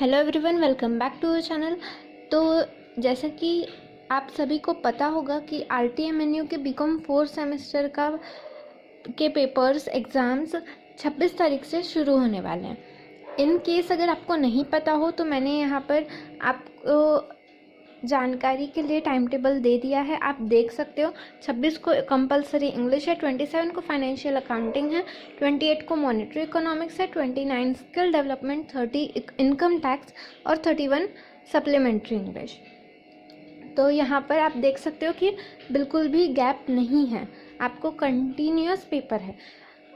Hello everyone, welcome back to channel. तो जैसा कि आप सभी को पता होगा कि RTMNU के बीकॉम 4 सेमेस्टर के पेपर्स एग्ज़ाम्स 26 तारीख से शुरू होने वाले हैं। इन केस अगर आपको नहीं पता हो तो मैंने यहाँ पर आपको जानकारी के लिए टाइम टेबल दे दिया है, आप देख सकते हो। 26 को कंपलसरी इंग्लिश है, 27 को फाइनेंशियल अकाउंटिंग है, 28 को मॉनेटरी इकोनॉमिक्स है, 29 स्किल डेवलपमेंट, 30 इनकम टैक्स और 31 सप्लीमेंट्री इंग्लिश। तो यहाँ पर आप देख सकते हो कि बिल्कुल भी गैप नहीं है, आपको कंटिन्यूअस पेपर है।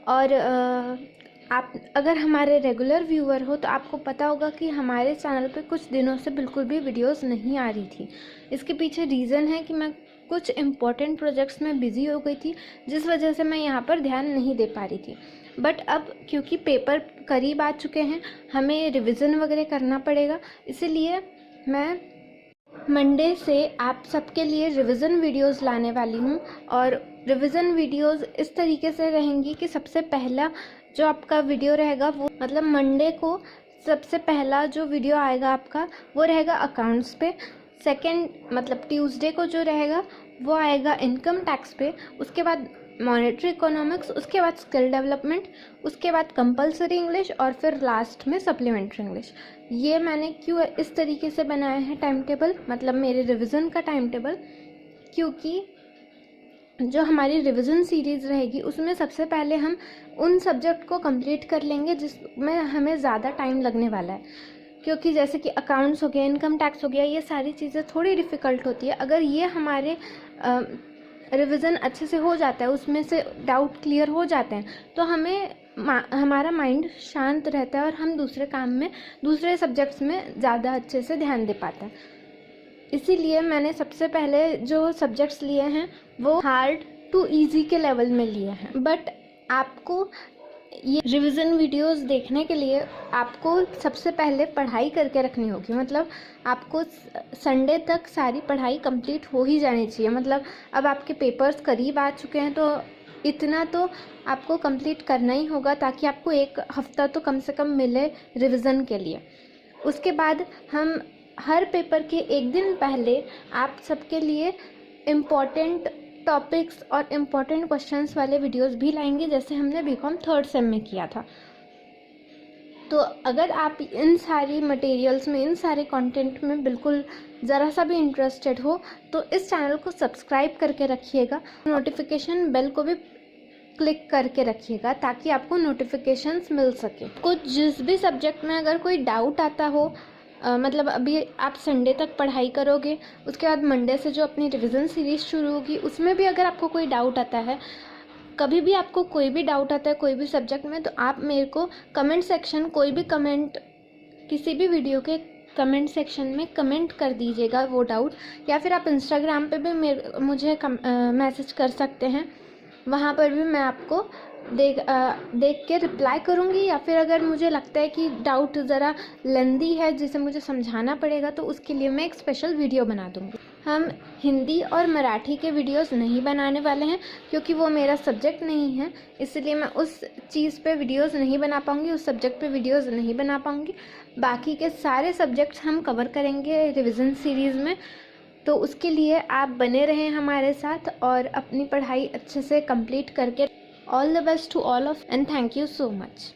और आप अगर हमारे रेगुलर व्यूअर हो तो आपको पता होगा कि हमारे चैनल पे कुछ दिनों से बिल्कुल भी वीडियोस नहीं आ रही थी। इसके पीछे रीज़न है कि मैं कुछ इम्पोर्टेंट प्रोजेक्ट्स में बिज़ी हो गई थी, जिस वजह से मैं यहाँ पर ध्यान नहीं दे पा रही थी। बट अब क्योंकि पेपर करीब आ चुके हैं, हमें रिविज़न वगैरह करना पड़ेगा, इसीलिए मैं मंडे से आप सबके लिए रिवीजन वीडियोस लाने वाली हूँ। और रिवीजन वीडियोस इस तरीके से रहेंगी कि सबसे पहला जो आपका वीडियो रहेगा वो मतलब मंडे को सबसे पहला जो वीडियो आएगा आपका वो रहेगा अकाउंट्स पे। सेकंड मतलब ट्यूसडे को जो रहेगा वो आएगा इनकम टैक्स पे, उसके बाद मॉनेटरी इकोनॉमिक्स, उसके बाद स्किल डेवलपमेंट, उसके बाद कंपलसरी इंग्लिश और फिर लास्ट में सप्लीमेंट्री इंग्लिश। ये मैंने क्यों इस तरीके से बनाया है टाइम टेबल, मतलब मेरे रिवीजन का टाइम टेबल, क्योंकि जो हमारी रिवीजन सीरीज़ रहेगी उसमें सबसे पहले हम उन सब्जेक्ट को कंप्लीट कर लेंगे जिसमें हमें ज़्यादा टाइम लगने वाला है। क्योंकि जैसे कि अकाउंट्स हो गया, इनकम टैक्स हो गया, ये सारी चीज़ें थोड़ी डिफ़िकल्ट होती है। अगर ये हमारे रिवीजन अच्छे से हो जाता है, उसमें से डाउट क्लियर हो जाते हैं, तो हमारा माइंड शांत रहता है और हम दूसरे काम में, दूसरे सब्जेक्ट्स में ज़्यादा अच्छे से ध्यान दे पाते हैं। इसीलिए मैंने सबसे पहले जो सब्जेक्ट्स लिए हैं वो हार्ड टू इजी के लेवल में लिए हैं। बट आपको ये रिवीजन वीडियोस देखने के लिए आपको सबसे पहले पढ़ाई करके रखनी होगी। मतलब आपको संडे तक सारी पढ़ाई कंप्लीट हो ही जानी चाहिए। मतलब अब आपके पेपर्स करीब आ चुके हैं तो इतना तो आपको कंप्लीट करना ही होगा, ताकि आपको एक हफ्ता तो कम से कम मिले रिवीजन के लिए। उसके बाद हम हर पेपर के एक दिन पहले आप सबके लिए इम्पॉर्टेंट टॉपिक्स और इम्पॉर्टेंट क्वेश्चंस वाले वीडियोस भी लाएंगे, जैसे हमने बीकॉम 3rd सेम में किया था। तो अगर आप इन सारी मटेरियल्स में, इन सारे कंटेंट में बिल्कुल ज़रा सा भी इंटरेस्टेड हो तो इस चैनल को सब्सक्राइब करके रखिएगा, नोटिफिकेशन बेल को भी क्लिक करके रखिएगा ताकि आपको नोटिफिकेशंस मिल सके। कुछ जिस भी सब्जेक्ट में अगर कोई डाउट आता हो, मतलब अभी आप संडे तक पढ़ाई करोगे, उसके बाद मंडे से जो अपनी रिवीजन सीरीज़ शुरू होगी उसमें भी अगर आपको कोई डाउट आता है, कभी भी आपको कोई भी डाउट आता है कोई भी सब्जेक्ट में, तो आप मेरे को कमेंट सेक्शन, कोई भी कमेंट किसी भी वीडियो के कमेंट सेक्शन में कमेंट कर दीजिएगा वो डाउट, या फिर आप इंस्टाग्राम पे भी मुझे मैसेज कर सकते हैं। वहाँ पर भी मैं आपको देख के रिप्लाई करूँगी, या फिर अगर मुझे लगता है कि डाउट ज़रा लेंदी है जिसे मुझे समझाना पड़ेगा तो उसके लिए मैं एक स्पेशल वीडियो बना दूँगी। हम हिंदी और मराठी के वीडियोस नहीं बनाने वाले हैं क्योंकि वो मेरा सब्जेक्ट नहीं है, इसलिए मैं उस चीज़ पे वीडियोस नहीं बना पाऊँगी, उस सब्जेक्ट पे वीडियोस नहीं बना पाऊँगी। बाकी के सारे सब्जेक्ट्स हम कवर करेंगे रिविज़न सीरीज़ में। तो उसके लिए आप बने रहें हमारे साथ और अपनी पढ़ाई अच्छे से कंप्लीट करके। All the best to all of and thank you so much.